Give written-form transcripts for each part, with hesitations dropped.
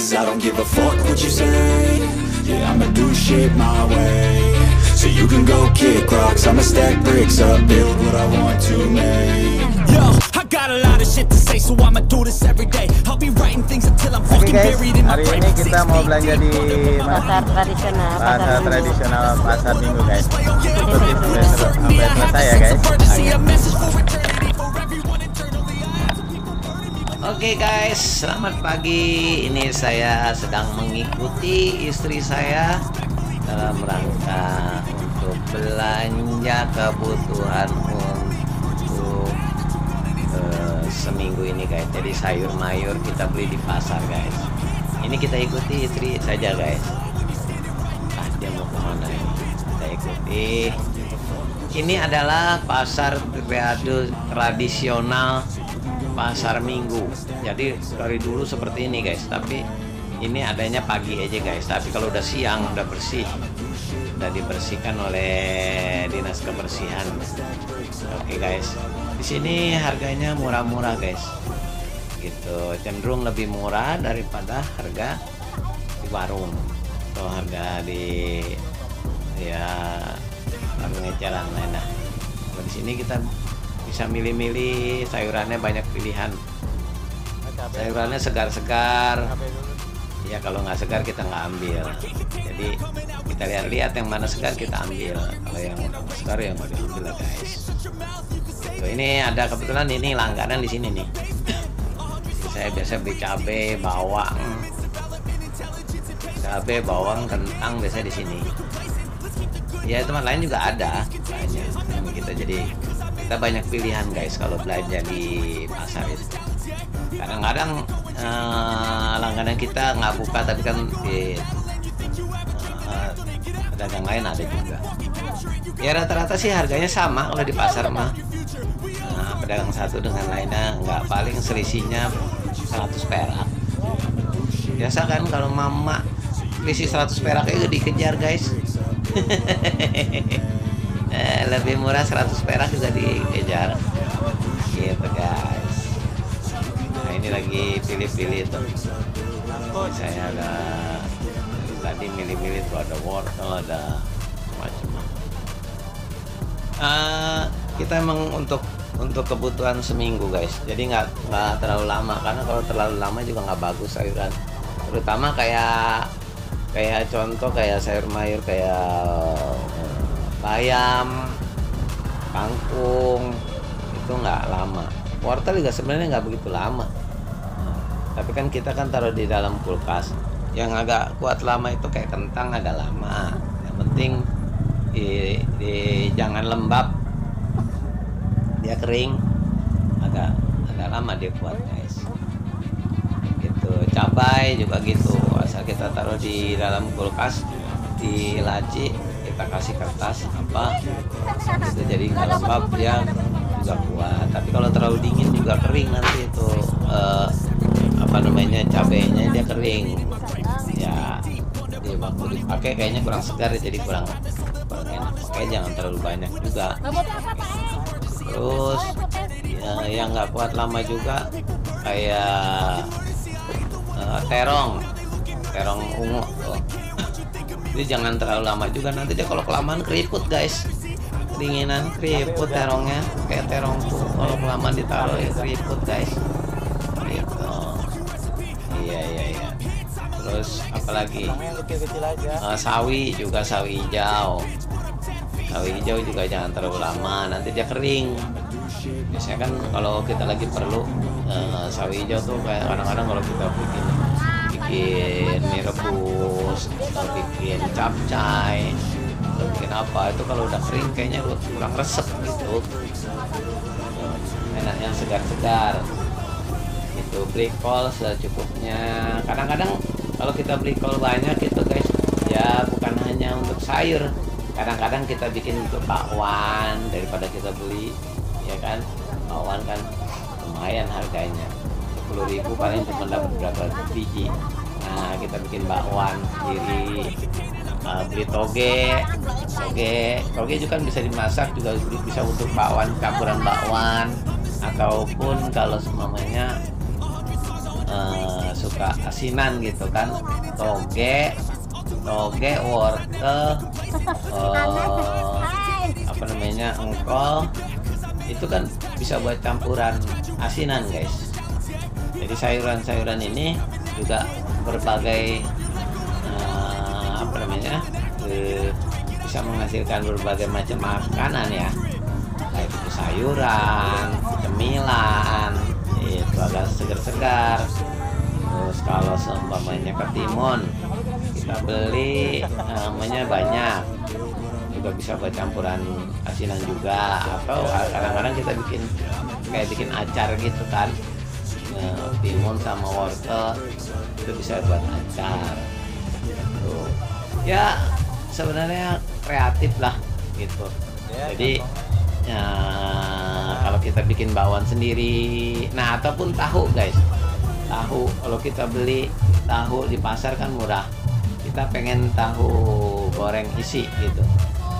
cause I don't give a fuck what you say. Yeah, I'ma do shit my way. So you can go kick rocks, I'ma stack bricks up, build what I want to make. Yo, I got a lot of shit to say, so I'ma do this every day. I'll be writing things until I'm fucking buried in my grave. Hari ini kita mau belanja di pasar tradisional, pasar minggu guys. Ikuti sampai selesai ya guys. Oke guys, selamat pagi. Ini saya sedang mengikuti istri saya dalam rangka untuk belanja kebutuhan untuk seminggu ini guys. Jadi sayur mayur kita beli di pasar guys. Ini kita ikuti istri saja guys. Dia mau kemana ini? Kita ikuti. Ini adalah pasar tradisional pasar minggu. Jadi dari dulu seperti ini guys, tapi ini adanya pagi aja guys. Tapi kalau udah siang udah bersih, udah dibersihkan oleh dinas kebersihan. Oke guys, di sini harganya murah-murah guys, gitu, cenderung lebih murah daripada harga di warung atau harga di warung eceran lain. Nah, di sini kita bisa milih-milih sayurannya, banyak pilihan. Sayurannya segar-segar. Ya kalau nggak segar kita nggak ambil. Jadi kita lihat-lihat yang mana segar kita ambil. Kalau yang segar yang mau diambil lah guys. So, ini ada kebetulan ini langganan di sini nih. Saya biasa beli cabai, bawang, kentang biasa di sini. Ya teman lain juga ada banyak. Kita banyak pilihan guys kalau belanja di pasar itu. Kadang-kadang langganan kita nggak buka, tapi kan di pedagang lain ada juga. Ya rata-rata sih harganya sama kalau di pasar mah. Pedagang satu dengan lainnya nggak, paling selisihnya 100 perak. Biasa kan kalau mama selisih 100 perak itu dikejar guys. Lebih murah 100 perak juga dikejar gitu guys. Nah ini lagi pilih-pilih tuh. Saya ada tadi milih-milih tuh, ada wortel, ada macam-macam. Kita emang untuk kebutuhan seminggu guys, jadi nggak terlalu lama, karena kalau terlalu lama juga nggak bagus sayuran, terutama kayak contoh kayak sayur mayur kayak bayam, kangkung, itu nggak lama. Wortel juga sebenarnya nggak begitu lama, tapi kan kita kan taruh di dalam kulkas. Yang agak kuat lama itu kayak kentang agak lama. Yang penting jangan lembab, dia kering, agak lama dia kuat guys. Gitu. Cabai juga gitu, asal kita taruh di dalam kulkas di laci, kita kasih kertas apa itu, jadi nggak lembab, dia juga kuat. Tapi kalau terlalu dingin juga kering nanti itu cabainya dia kering ya, di waktu dipakai kayaknya kurang segar, jadi kurang enak. Makanya jangan terlalu banyak juga. Terus yang nggak kuat lama juga kayak terong ungu tuh. Jadi jangan terlalu lama juga, nanti dia kalau kelamaan keriput guys, kedinginan keriput terongnya, kayak terong tuh kalau kelamaan ditaruh ya keriput guys gitu. Iya. Terus apalagi sawi juga, sawi hijau juga jangan terlalu lama, nanti dia kering. Biasanya kan kalau kita lagi perlu sawi hijau tuh kayak kadang-kadang kalau kita bikin mie rebus atau bikin capcay atau bikin apa, itu kalau udah kering kayaknya kurang resep gitu. Enak yang segar-segar itu. Beli kol secukupnya. Kadang-kadang kalau kita beli kol banyak gitu guys, ya bukan hanya untuk sayur, kadang-kadang kita bikin untuk bakwan daripada kita beli, ya kan. Bakwan kan lumayan harganya, 10.000 paling cuma dapat berapa biji. Nah kita bikin bakwan sendiri. Beli toge juga kan bisa dimasak, juga bisa untuk bakwan, campuran bakwan, ataupun kalau semuanya suka asinan gitu kan, toge, wortel, apa namanya, engkol, itu kan bisa buat campuran asinan guys. Jadi sayuran-sayuran ini juga berbagai apa namanya, bisa menghasilkan berbagai macam makanan ya, kayak itu sayuran, cemilan, itu agak segar-segar. Terus kalau seumpamanya ketimun kita beli namanya banyak, juga bisa buat campuran asinan juga, atau kadang-kadang kita bikin acar gitu kan, timun sama wortel itu bisa buat acar gitu. Ya sebenarnya kreatif lah gitu. Jadi ya, kalau kita bikin bakwan sendiri, nah ataupun tahu guys, tahu kalau kita beli tahu di pasar kan murah, kita pengen tahu goreng isi gitu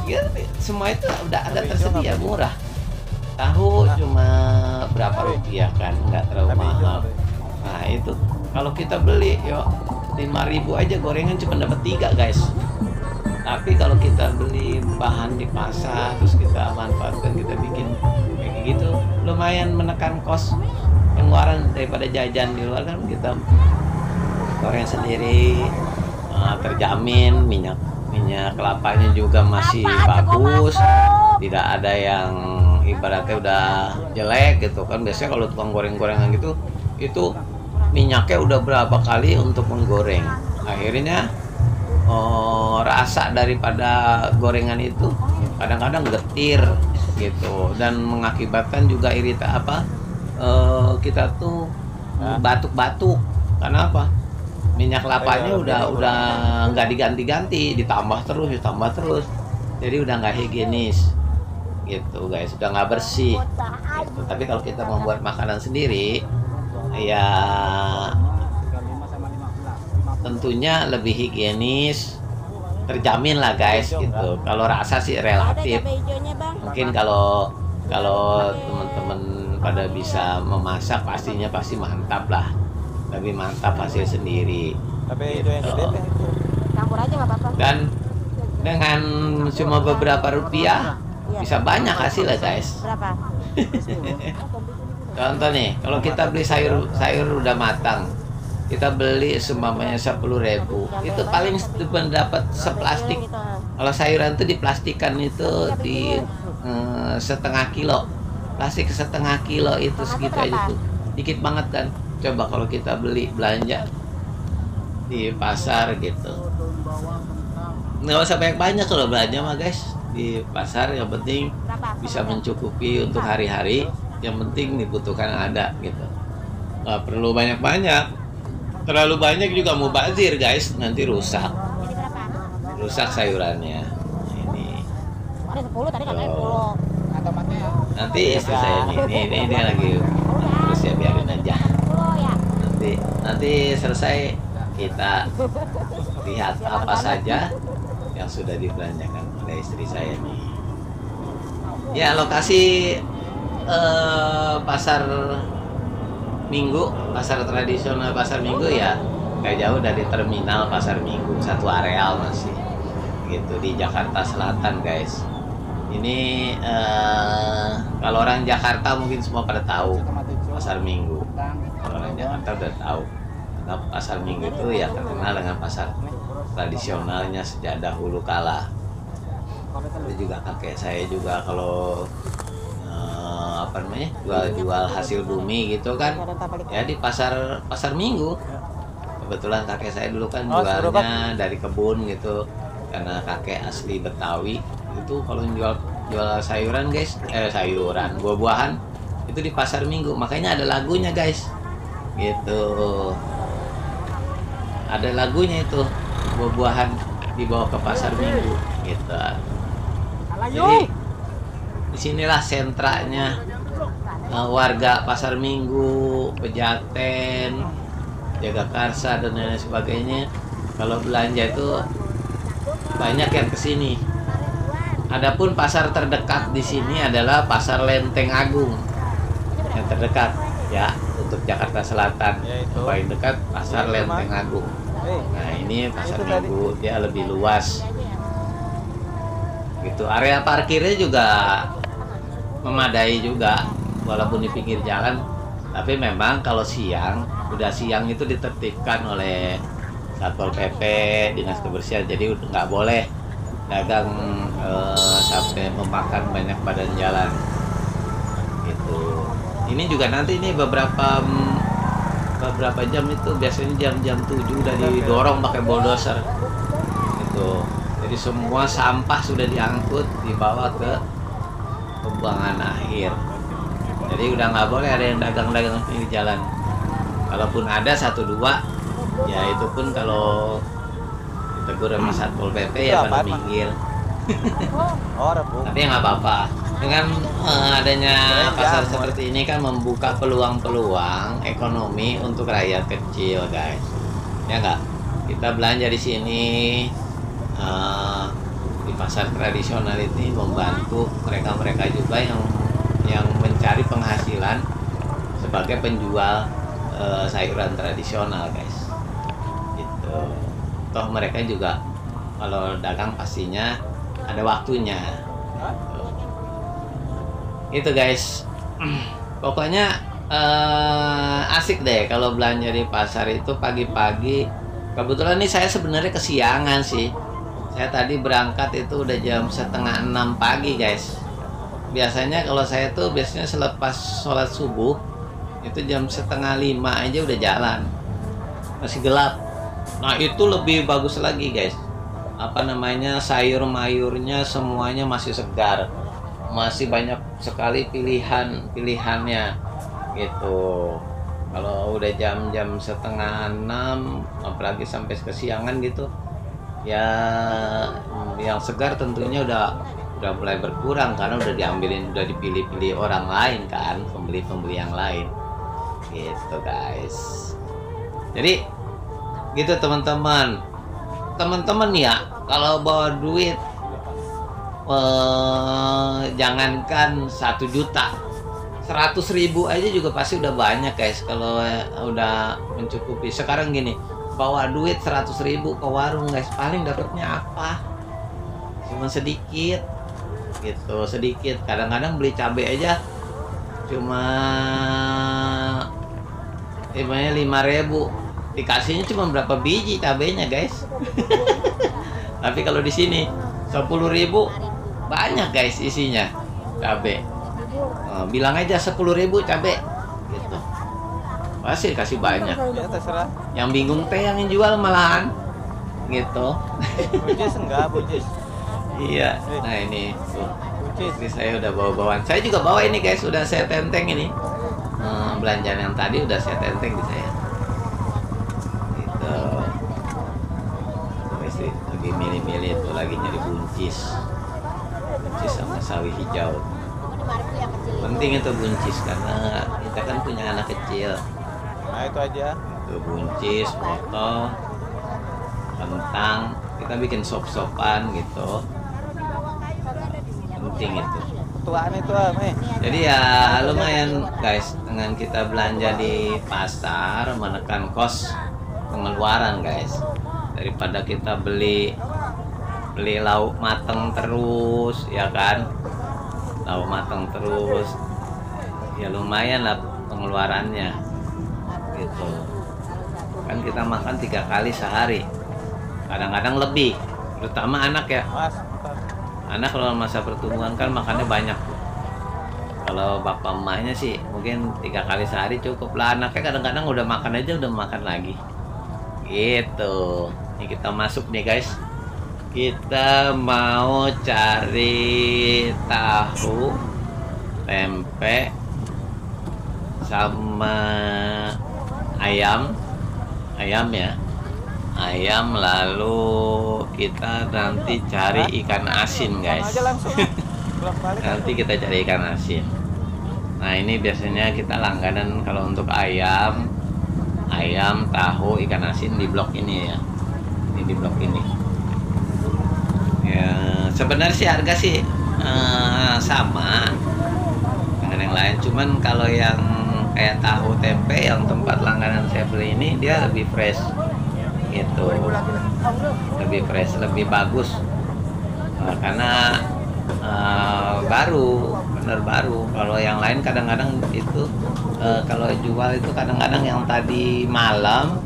ya, semua itu udah ada tersedia, murah. Tahu cuma berapa rupiah kan, nggak terlalu mahal. Nah itu kalau kita beli yuk 5.000 aja gorengan cuma dapat 3 guys. Tapi kalau kita beli bahan di pasar terus kita manfaatkan, kita bikin kayak gitu, lumayan menekan kos pengeluaran daripada jajan di luar kan. Kita goreng sendiri, terjamin minyak kelapanya juga masih bagus, tidak ada yang ibaratnya udah jelek gitu kan. Biasanya kalau tukang goreng-gorengan gitu itu minyaknya udah berapa kali untuk menggoreng, akhirnya rasa daripada gorengan itu kadang-kadang getir gitu, dan mengakibatkan juga kita tuh batuk-batuk. Karena apa? Minyak kelapanya udah nggak diganti-ganti, ditambah terus, jadi udah nggak higienis gitu guys, udah nggak bersih gitu. Tapi kalau kita membuat makanan sendiri ya tentunya lebih higienis, terjamin lah guys gitu. Kalau rasa sih relatif, mungkin kalau teman-teman pada bisa memasak pasti mantap lah, lebih mantap hasil sendiri gitu. Campur aja nggak apa-apa. Dan dengan cuma beberapa rupiah bisa banyak hasilnya guys. Berapa? Contoh nih, kalau kita beli sayur udah matang, kita beli seumpamanya 10.000, itu paling dapat seplastik. Kalau sayuran itu diplastikan itu di setengah kilo, plastik setengah kilo itu segitu aja tuh, dikit banget kan. Coba kalau kita belanja di pasar gitu, nggak usah banyak kalau belanja mah guys di pasar, yang penting bisa mencukupi untuk hari-hari, yang penting dibutuhkan ada gitu, nggak perlu banyak-banyak. Terlalu banyak juga mubazir guys, nanti rusak sayurannya. Ini nanti istri saya ini lagi terus ya, biarin aja. Nanti selesai kita lihat apa saja yang sudah dibelanjakan oleh istri saya nih. Ya, lokasi pasar Minggu, pasar tradisional pasar Minggu ya kayak jauh dari terminal pasar Minggu, satu areal masih gitu di Jakarta Selatan guys. Ini kalau orang Jakarta mungkin semua pada tahu pasar Minggu. Kalau orang Jakarta udah tahu, karena pasar Minggu itu ya terkenal dengan pasar tradisionalnya sejak dahulu kala. Itu juga kakek saya juga kalau jual hasil bumi gitu kan ya di pasar Minggu. Kebetulan kakek saya dulu kan jualnya dari kebun gitu, karena kakek asli Betawi. Itu kalau jual sayuran guys, buah-buahan itu di pasar Minggu. Makanya ada lagunya guys gitu, ada lagunya itu, buah-buahan dibawa ke pasar Minggu gitu. Jadi disinilah sentranya warga pasar Minggu, Pejaten, Jagakarsa dan lain sebagainya. Kalau belanja itu banyak yang kesini. Adapun pasar terdekat di sini adalah pasar Lenteng Agung yang terdekat ya, untuk Jakarta Selatan. Ya, itu. Paling dekat Pasar Itu, Lenteng Agung. Nah ini pasar Itu tadi. Minggu, dia lebih luas. Gitu. Area parkirnya juga memadai juga, walaupun di pinggir jalan. Tapi memang kalau siang, udah siang itu ditertibkan oleh Satpol PP, Dinas Kebersihan. Jadi udah nggak boleh dagang sampai memakan banyak badan jalan. Gitu. Ini juga nanti ini beberapa jam itu biasanya jam-jam 7 udah didorong pakai bulldozer. Gitu. Jadi semua sampah sudah diangkut dibawa ke pembuangan akhir. Jadi udah nggak boleh ada yang dagang-dagang di jalan. Kalaupun ada 1-2, ya itu pun kalau ditegur sama Satpol PP ya pada minggir. Tapi ya nggak apa-apa. Dengan adanya pasar seperti ini kan membuka peluang-peluang ekonomi untuk rakyat kecil, guys. Ya nggak? Kita belanja di sini di pasar tradisional ini membantu mereka-mereka juga yang mencari penghasilan sebagai penjual sayuran tradisional, guys. Gitu. Toh mereka juga kalau dagang pastinya ada waktunya. Itu guys, pokoknya asik deh kalau belanja di pasar itu pagi-pagi. Kebetulan nih saya sebenarnya kesiangan sih. Saya tadi berangkat itu udah jam 5:30 pagi, guys. Biasanya kalau saya tuh biasanya selepas sholat subuh itu jam 4:30 aja udah jalan, masih gelap. Nah itu lebih bagus lagi, guys. Apa namanya, sayur mayurnya semuanya masih segar, masih banyak sekali pilihannya gitu. Kalau udah jam-jam 5:30 apalagi sampai kesiangan gitu ya, yang segar tentunya udah mulai berkurang karena udah dipilih-pilih orang lain kan, pembeli yang lain gitu, guys. Jadi gitu teman-teman ya, kalau bawa duit jangankan 1 juta, 100.000 aja juga pasti udah banyak, guys. Kalau udah mencukupi. Sekarang gini, bawa duit 100.000 ke warung, guys, paling dapatnya apa? Cuma sedikit gitu, sedikit. Kadang-kadang beli cabai aja cuma 5.000, dikasihnya cuma berapa biji cabainya, guys. Tapi kalau di sini 10.000 banyak, guys, isinya cabai. Bilang aja 10.000 cabai gitu, pasti kasih banyak. Ya terserah. Yang bingung teh yang jual malahan gitu. Buncis enggak, buncis. Iya. Nah ini tuh, Buncis. istri saya udah bawa-bawaan. Saya juga bawa ini, guys, udah saya tenteng ini. Belanjaan yang tadi udah saya tenteng di saya. Gitu. Tuh, istri lagi milih-milih tuh, lagi nyari buncis sama sawi hijau. Penting itu buncis karena kita kan punya anak kecil. Nah itu aja. Itu buncis, wortel, kentang, kita bikin sop-sopan gitu. Penting itu. Tuaan itu Mei. Jadi ya lumayan, guys, dengan kita belanja di pasar menekan kos pengeluaran, guys. Daripada kita beli lauk mateng terus, ya kan? Lauk mateng terus, ya lumayan lah pengeluarannya gitu. Kan kita makan 3 kali sehari, kadang-kadang lebih, terutama anak ya. Mas, Anak kalau masa pertumbuhan kan makannya banyak. Kalau bapak emaknya sih mungkin 3 kali sehari cukup lah. Anaknya kadang-kadang udah makan aja udah makan lagi gitu. Ini kita masuk nih, guys. Kita mau cari tahu, tempe, sama ayam ya, ayam. Lalu kita nanti cari ikan asin, guys. aja langsung. Bolak-balik. Nanti kita cari ikan asin. Nah ini biasanya kita langganan kalau untuk ayam, tahu, ikan asin di blok ini ya. Ini di blok ini. Ya, sebenarnya sih harga sih sama dengan yang lain, cuman kalau yang kayak tahu tempe yang tempat langganan saya beli ini, dia lebih fresh gitu, lebih fresh, lebih bagus. Karena baru, bener baru. Kalau yang lain kadang-kadang itu kalau jual itu kadang-kadang yang tadi malam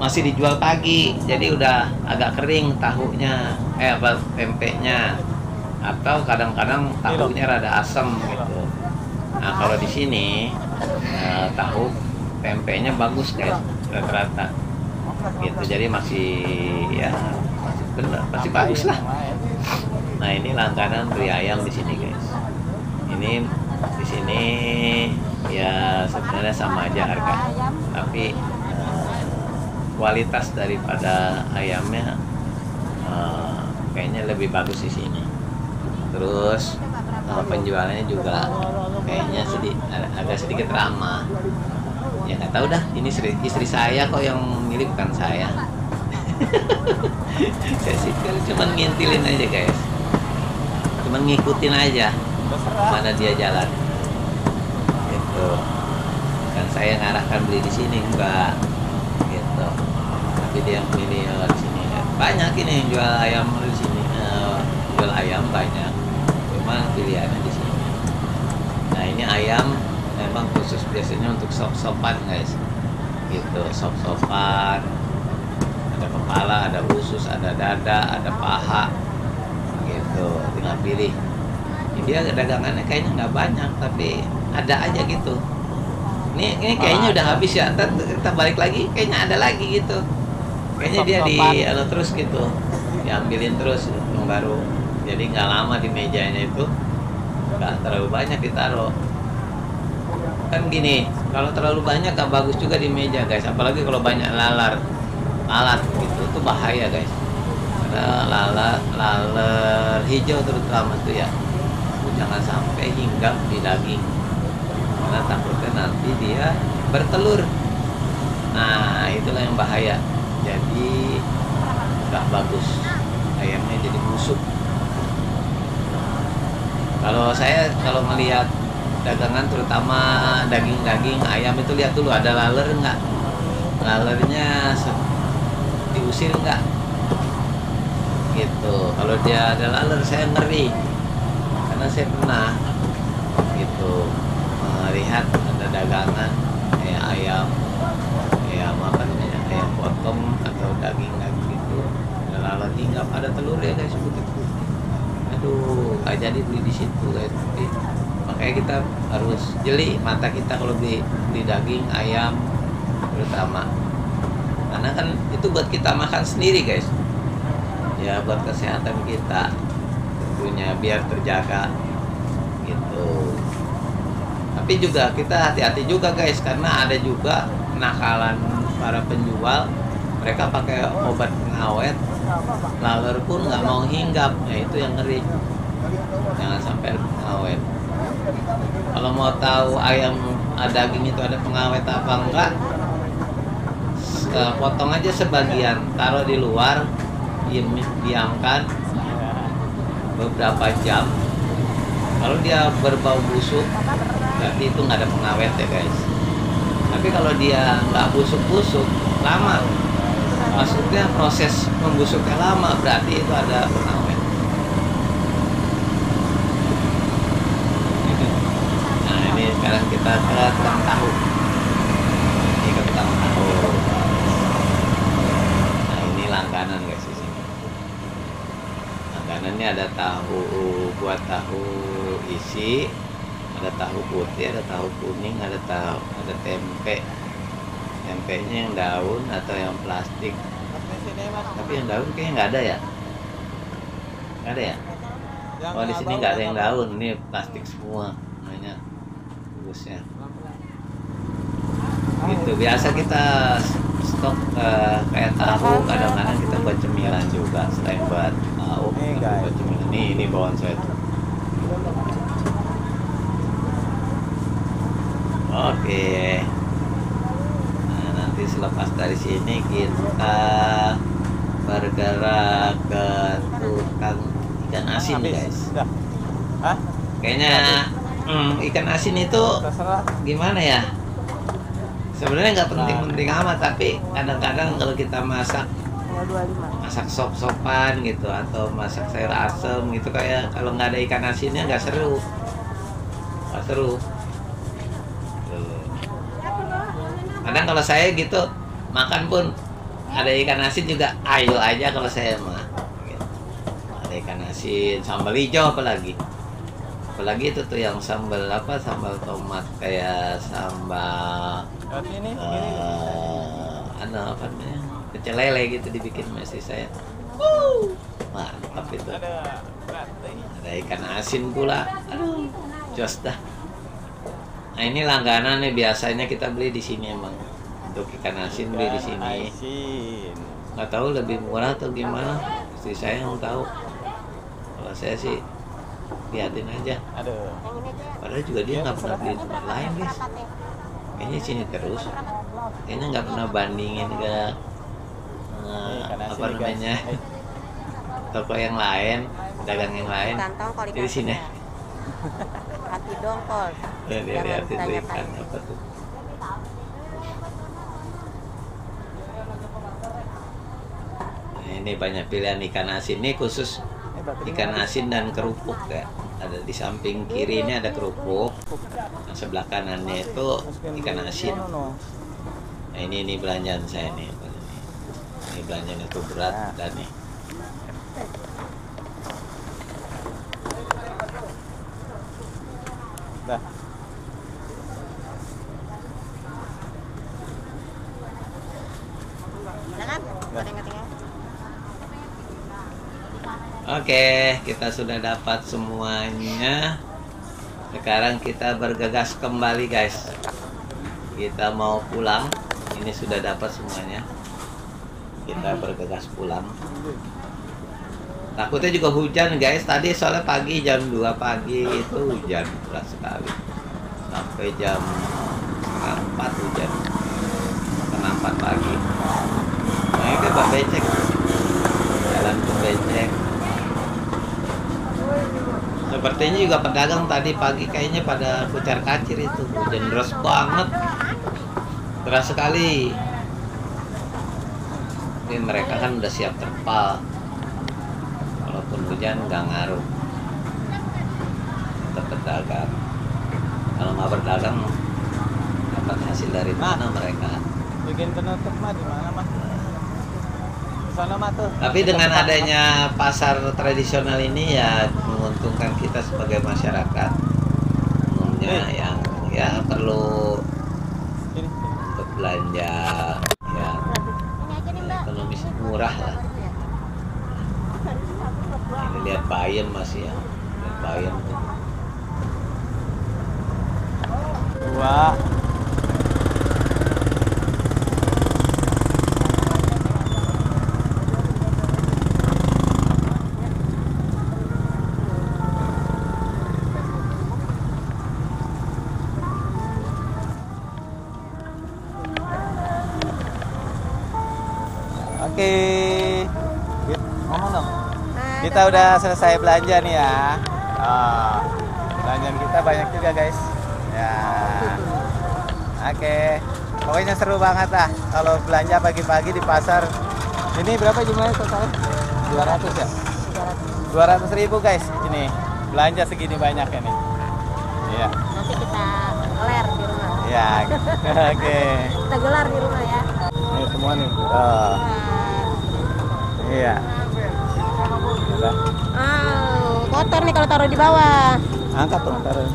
masih dijual pagi, jadi udah agak kering tahunya, tempenya, atau kadang-kadang tahunya rada asam gitu. Nah kalau di sini tahu tempenya bagus guys, rata-rata gitu, jadi masih ya masih bener, masih bagus lah. Nah ini langganan beli ayam di sini guys. Ini di sini ya sebenarnya sama aja harga, tapi kualitas daripada ayamnya kayaknya lebih bagus di sini. Terus penjualannya juga kayaknya agak sedikit ramah. Ya nggak tahu dah, ini istri saya kok yang milih, bukan saya. Saya sih cuma ngintilin aja guys, cuma ngikutin aja mana dia jalan gitu. Kan saya ngarahkan beli di sini enggak gitu, tapi dia yang milih di sini. Banyak ini yang jual ayam di sini, jual ayam banyak, cuma pilihannya di sini. Nah ini ayam memang khusus biasanya untuk sop-sopan guys gitu, sop-sopan, ada kepala, ada usus, ada dada, ada paha gitu, tinggal pilih. Dia dagangannya kayaknya nggak banyak, tapi ada aja gitu. Ini kayaknya udah habis ya, kita balik lagi kayaknya ada lagi gitu, kayaknya dia terus gitu, diambilin terus yang baru. Jadi nggak lama di mejanya itu, nggak terlalu banyak ditaruh. Kan gini, kalau terlalu banyak gak bagus juga di meja guys, apalagi kalau banyak alat gitu, itu bahaya guys. Karena laler hijau terutama tuh ya, jangan sampai hinggap di daging, karena takutnya nanti dia bertelur. Nah itulah yang bahaya, jadi gak bagus, ayamnya jadi busuk. Kalau melihat dagangan terutama daging ayam itu, lihat dulu ada laler nggak, lalernya diusir nggak gitu. Kalau dia ada laler saya ngeri, karena saya pernah gitu melihat ada dagangan kayak ayam apa namanya, ayam potong atau daging gitu, ada laler hinggap, ada telurnya guys begitu. Aduh, nggak jadi beli di situ guys. Makanya kita harus jeli mata kita kalau beli daging ayam terutama, karena kan itu buat kita makan sendiri guys ya, buat kesehatan kita tentunya biar terjaga gitu. Tapi juga kita hati-hati juga guys, karena ada juga kenakalan para penjual, mereka pakai obat pengawet, laler pun nggak mau hinggap. Nah itu yang ngeri, jangan sampai pengawet. Kalau mau tahu ayam daging itu ada pengawet apa enggak, potong aja sebagian, taruh di luar, diamkan beberapa jam. Kalau dia berbau busuk, berarti itu nggak ada pengawet ya guys. Tapi kalau dia nggak busuk-busuk, lama, maksudnya proses membusuknya lama, berarti itu ada pengawet. Sekarang kita ke kentang tahu. Ini kentang tahu. Nah ini langganan guys di sini. Langganannya ada tahu, buat tahu isi, ada tahu putih, ada tahu kuning, ada tempe. Tempenya yang daun atau yang plastik. Tapi yang daun kayaknya nggak ada ya. Nggak ada ya. Oh di sini nggak ada yang daun, ini plastik semua. Namanya bagusnya gitu. Biasa kita stok kayak tahu, kadang-kadang kita buat cemilan juga. Selain buat tahu, kita buat cemilan. Ini bawaan saya tuh. Oke. Nah, nanti selepas dari sini kita bergerak ke tukang ikan asin guys. Kayaknya Ikan asin itu Terserah. gimana ya? Sebenarnya nggak penting-penting amat, tapi kadang-kadang kalau kita masak Tinggal 25. sop-sopan gitu atau masak sayur asem gitu, kayak kalau nggak ada ikan asinnya nggak seru. Nggak seru. Tuh. Kadang kalau saya gitu makan pun ada ikan asin juga ayo aja kalau saya mah. Gitu. Ada ikan asin, sambal hijau apalagi itu tuh yang sambal apa, sambal tomat kayak sambal Ini apa namanya, pecel lele gitu dibikin masih saya. Mantap itu. Ada ikan asin pula. Aduh, jos dah. Nah ini langganan nih, biasanya kita beli di sini emang. Untuk ikan asin beli di sini. Nggak tahu lebih murah atau gimana. Istri saya yang tahu. Kalau saya sih liatin aja. Aduh. Padahal juga dia nggak pernah beli di tempat lain, guys. Kayaknya sini terus. Kayaknya nggak pernah bandingin ke apa namanya toko yang lain, pedagang yang lain. Kantong kalau Jadi sini. hati dongkol. Lihat itu ikan apa tuh. Nah, ini banyak pilihan ikan asin. Ini khusus ikan asin dan kerupuk ya. Ada di samping kiri ini ada kerupuk. Nah, sebelah kanannya itu ikan asin. Nah, ini belanjaan saya nih. Ini belanjaan itu berat dan nih. Dah. Jangan, ada yang ketinggalan. Oke, kita sudah dapat semuanya. Sekarang kita bergegas kembali, guys. Kita mau pulang. Ini sudah dapat semuanya. Kita bergegas pulang. Takutnya juga hujan, guys. Tadi soalnya pagi jam 2 pagi itu hujan berat sekali. Sampai jam 4 hujan. Setengah 4 pagi. Nah, ini Pak Becek. Jalan ke Becek. Sepertinya juga pedagang tadi pagi kayaknya pada kucar kacir itu. Hujan deras banget. Deras sekali. Tapi mereka kan udah siap terpal. Walaupun hujan nggak ngaruh. Tetap berdagang. Kalau nggak berdagang, dapat hasil dari mana mereka? Bikin penutup mah di mana mah? Sana mah tuh. Tapi dengan adanya pasar tradisional ini ya menguntungkan kita sebagai masyarakat umumnya yang ya perlu Sini. untuk belanja ya Ini aja nih Mbak. ekonomis murah lah. Ini lihat bayam masih ya, lihat bayam tuh. Dua. Oke. Ngomong dong. Kita udah selesai belanja nih ya. Belanjaan kita banyak juga guys. Ya. Oke. Pokoknya seru banget lah kalau belanja pagi-pagi di pasar. Ini berapa jumlahnya totalnya? 200 ya? 200.000 guys. Ini belanja segini banyak ini. Iya. Nanti kita gelar di rumah. Iya. Oke. Kita gelar di rumah ya. Ini semua nih. Oh. Iya. Udah. Kotor nih kalau taruh di bawah. Angkat tuh, taruh.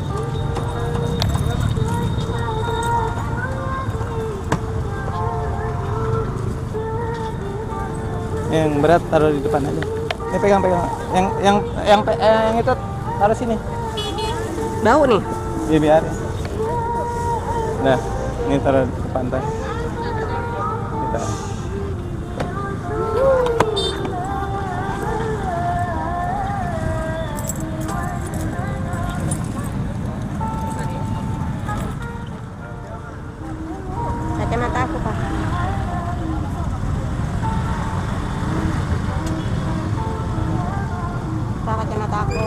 Yang berat taruh di depan aja. Ini pegang. Yang itu taruh sini. Bau nih. Ya biarin. Nah, ini taruh di depan teh. Kita. Kacamata aku Pak. Pak, kacamata aku.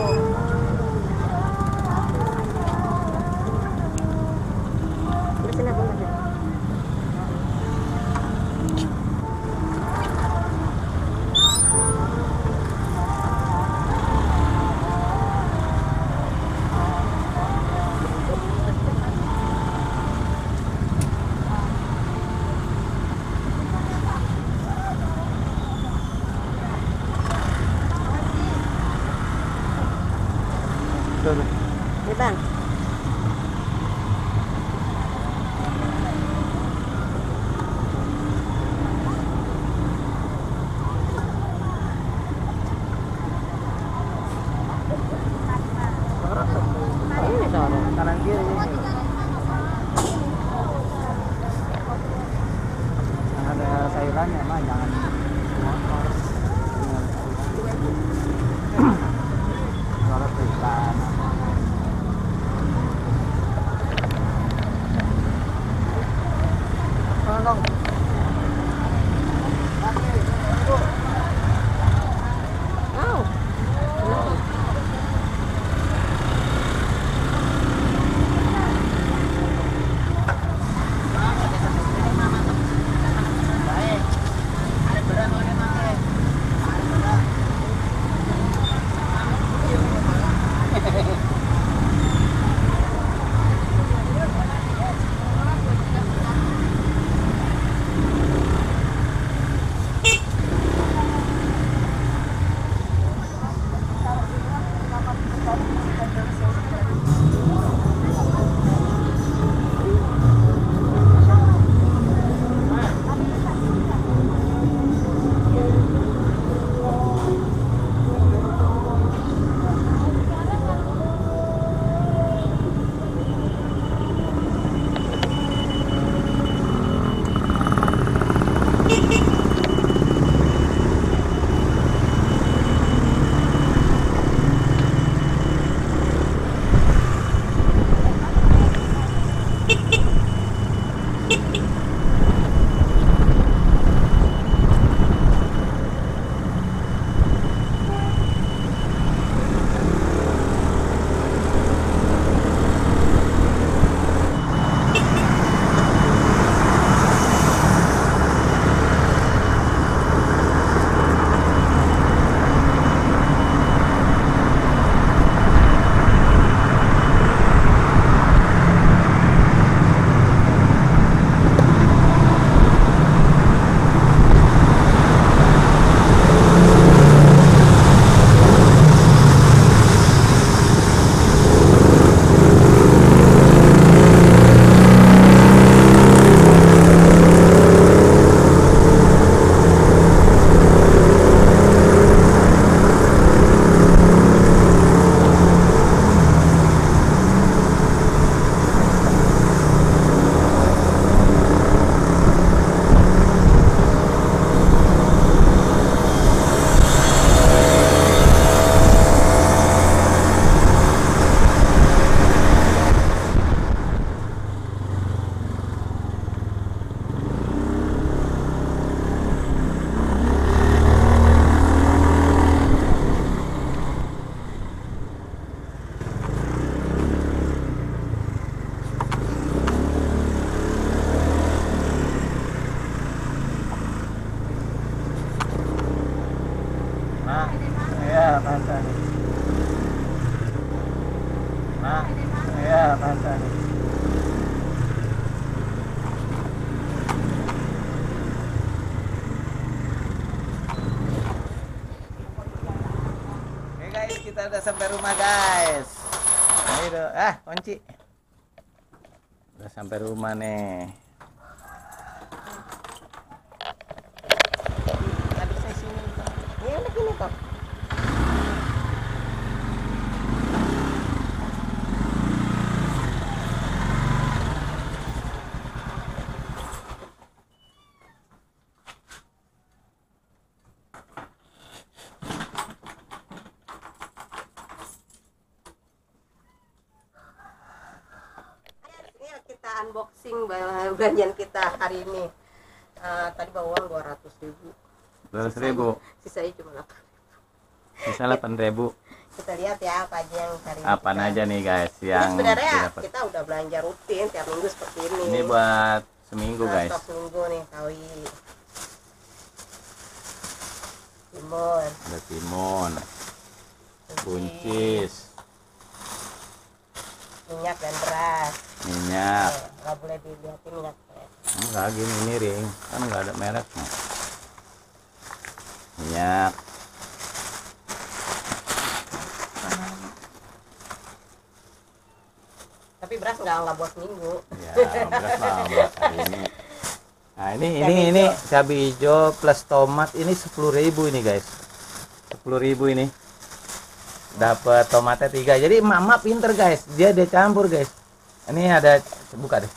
jalannya mah jangan motor. Kalau ikan dong. Wow. mantap nih. Nah, ya mantap nih. Oke guys, kita udah sampai rumah guys. Ini udah, kunci. Udah sampai rumah nih. Tadi saya sini, Pak. Ini udah gini, Pak. Unboxing belanjaan kita hari ini. Tadi bawa uang 200.000. 200.000. Sisanya cuma 8.000. Sisa 8.000. Kita lihat ya apa aja yang hari ini. Apa aja nih guys yang sebenarnya didapat. kita udah belanja rutin tiap minggu seperti ini. Ini buat seminggu guys. Stok seminggu nih, sawi. Timun. Ada timun. Buncis. Minyak dan beras. Minyak. Nggak boleh dilihatin minyak. Enggak gini miring, kan nggak ada mereknya. Minyak. Tapi beras nggak buat minggu. Ya, beras mah buat hari ini. Nah, ini cabai hijau plus tomat ini 10.000 ini guys. 10.000 ini. Dapat tomatnya 3. Jadi mama pinter guys. Dia campur guys. Ini ada, buka deh.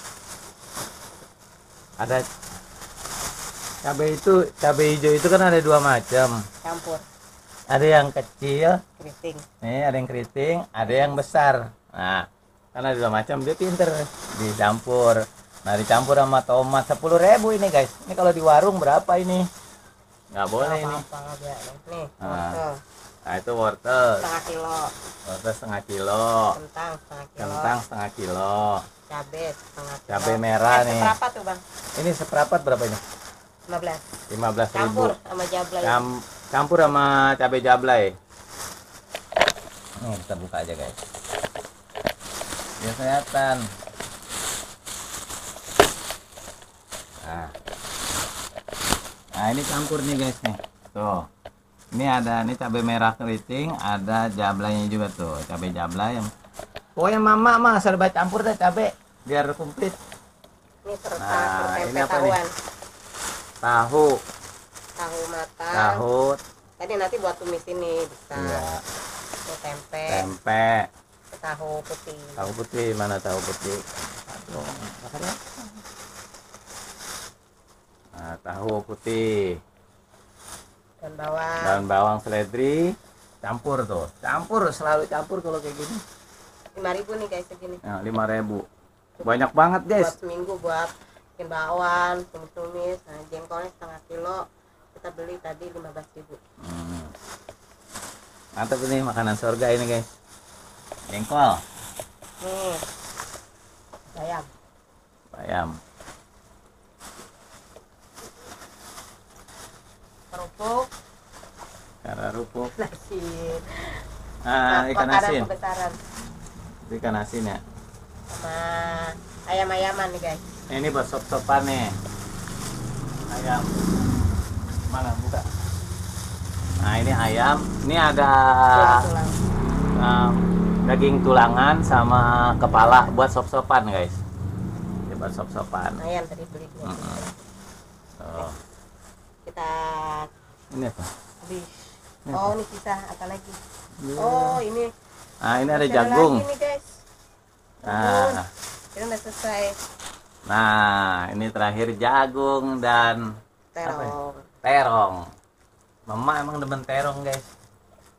Ada Cabai hijau itu kan ada dua macam. Campur Ada yang kecil, keriting. nih ada yang keriting, ada yang besar. Nah, kan ada dua macam, dia pinter dicampur. Nah, dicampur sama tomat 10.000 ini guys. Ini kalau di warung berapa ini? Nggak boleh ini. Nih, Nah. wortel Nah, itu wortel. setengah kilo, Wortel setengah kilo. kentang setengah kilo, Kentang setengah kilo. cabai setengah kilo. Cabai merah nih. Berapa tuh bang? Ini seperempat berapa ini? 15. 15.000. Campur sama jablay. Campur sama cabai jablay. Nih, kita buka aja guys. Biar kelihatan. Nah, ini campur nih guys nih. Tuh. Ini ada nih cabai merah keriting, ada jablaynya juga tuh, cabai jablay. Pokoknya mama mah asal baca campur deh cabai biar komplit. Ini serta Nah, ini tempe apa nih? tahuan. Tahu, Tahu matang. tahu, Tadi nanti buat tumis ini bisa. iya, Ini tempe, tempe, tahu putih. tahu putih, mana tahu putih? Aduh, makanya. Nah, tahu putih, Dan bawang. daun bawang seledri, campur tuh, campur selalu campur kalau kayak gini. 5.000 nih guys segini. Nah, 5.000, banyak banget guys. Buat seminggu buat bikin bakwan, tumis-tumis. Nah, jengkolnya setengah kilo. Kita beli tadi 15.000. Mantap ini makanan surga ini guys. Jengkol, Nih. Bayam. bayam, Kerupuk, kararupuk, asin. ikan makanan asin, kebesaran ikan asin ya. sama ayam-ayaman nih guys. Ini buat sop-sopan nih. Ayam. Mana buka? Nah, ini ayam. Ini ada Tulang. daging tulangan sama kepala buat sop-sopan, guys. Ini buat sop-sopan. Ayam tadi beli. Tuh. Kita Ini apa? habis. Oh, ini sisa apa lagi? Iya. Oh, ini. Nah, ini ada masih jagung. lagi nih guys. Nah, Ini udah selesai. nah, ini terakhir jagung dan Terong. terong. Mama emang demen terong, guys.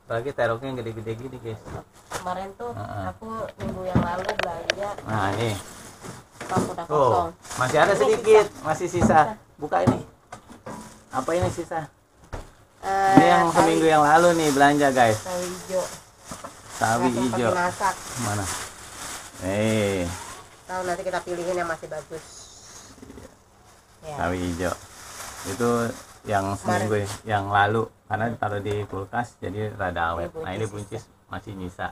Apalagi terongnya yang gede-gede gini, guys. Kemarin tuh Heeh. aku minggu yang lalu belanja, Nah, ini. stok udah kosong. Tuh, masih ada Ini sedikit, masih sisa. Buka ini. Apa ini sisa? Eh, Ini yang seminggu yang lalu nih belanja, guys. sawi hijau. Sawi Langsung hijau. pakai masak. Mana? Tahu nanti kita pilihin yang masih bagus. Ya. Sawi hijau. Itu yang seminggu yang lalu karena taruh di kulkas jadi rada awet. Ini Nah, ini buncis masih nyisa.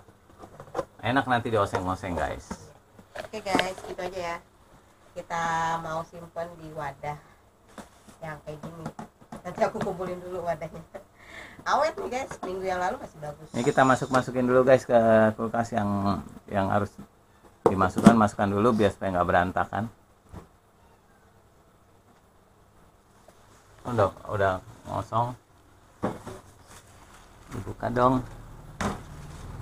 Enak nanti dioseng-oseng, guys. Oke guys, gitu aja ya. Kita mau simpen di wadah yang kayak gini. Nanti aku kumpulin dulu wadahnya. Awet nih guys, minggu yang lalu masih bagus. Ini kita masukin dulu, guys, ke kulkas yang harus dimasukkan, masukkan dulu biar supaya nggak berantakan. Udah ngosong. Dibuka dong.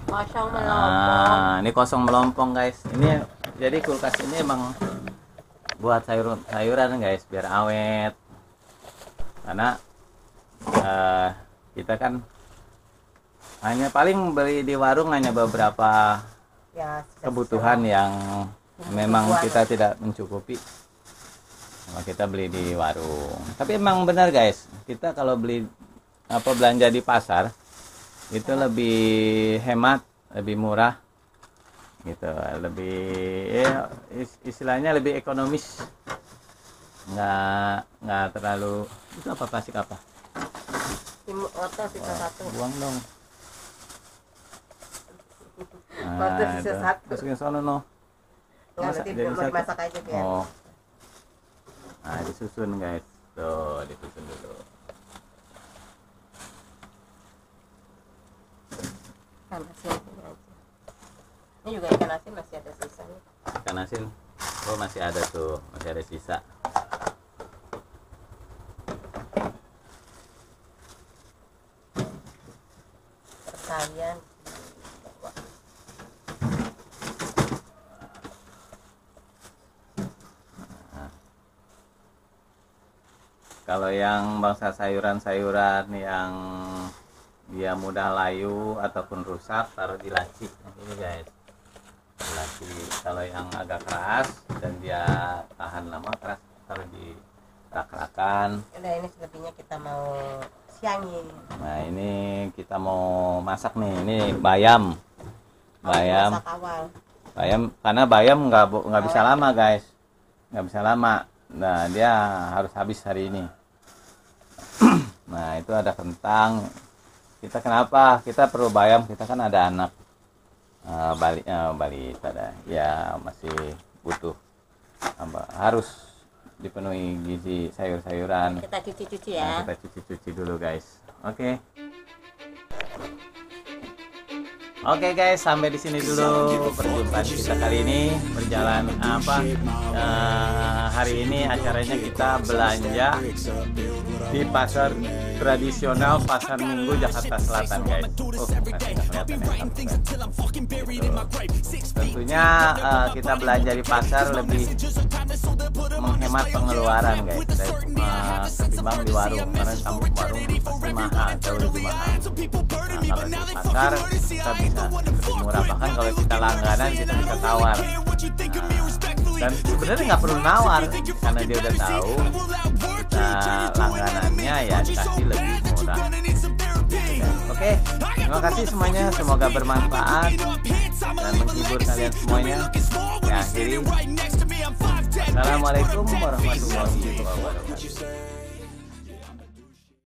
Kosong melompong. Nah, ini kosong melompong, guys. Ini jadi kulkas ini emang buat sayuran, guys, biar awet. Karena kita kan hanya paling beli di warung hanya beberapa Ya, kebutuhan yang memang kita tidak mencukupi. Kalau kita beli di warung. Tapi emang benar, guys. Kita kalau beli belanja di pasar itu lebih hemat, lebih murah. Gitu, lebih istilahnya lebih ekonomis. Nggak terlalu. Itu apa, plastik apa? Wortel sisa satu. Buang dong. Wortel sisa itu. satu. Masukin sono, no. Nggak, Masak, nanti jadi mau satu. dimasak aja biar. Oh. Nah, disusun, guys. Tuh, disusun dulu. Ikan asin ini aja. Ini juga ikan asin masih ada sisa nih. Ikan asin. Oh, masih ada tuh, masih ada sisa. Persawian. Kalau yang bangsa sayuran-sayuran yang dia mudah layu ataupun rusak, taruh di laci. Nah, ini guys, laci. Kalau yang agak keras dan dia tahan lama, keras, taruh di rak-rakan. Udah, ini sepertinya kita mau siangin. Nah, ini kita mau masak nih. Ini bayam. Bayam. Masak awal. Bayam, karena bayam nggak bisa lama guys, nggak bisa lama. Nah, dia harus habis hari ini. Nah, itu ada kentang. Kita kenapa kita perlu bayam? Kita kan ada anak balita dah. Ya masih butuh harus dipenuhi gizi sayur-sayuran. Kita cuci-cuci Nah, ya. kita cuci-cuci dulu guys. Oke guys, sampai di sini dulu perjumpaan kita kali ini. Berjalan hari ini acaranya kita belanja di pasar tradisional Pasar Minggu Jakarta Selatan guys. Tentunya kita belanja di pasar lebih menghemat pengeluaran guys, ketimbang di warung, karena kamu warung pasti mahal, jauh lebih mahal. Nah, kalau di pasar kita bisa lebih murah, bahkan kalau kita langganan kita bisa tawar. Dan sebenarnya nggak perlu nawar karena dia udah tahu kita langganannya ya dikasih lebih murah. Oke, terima kasih semuanya, semoga bermanfaat dan menghibur kalian semuanya. Ya, akhiri. Assalamualaikum warahmatullahi wabarakatuh.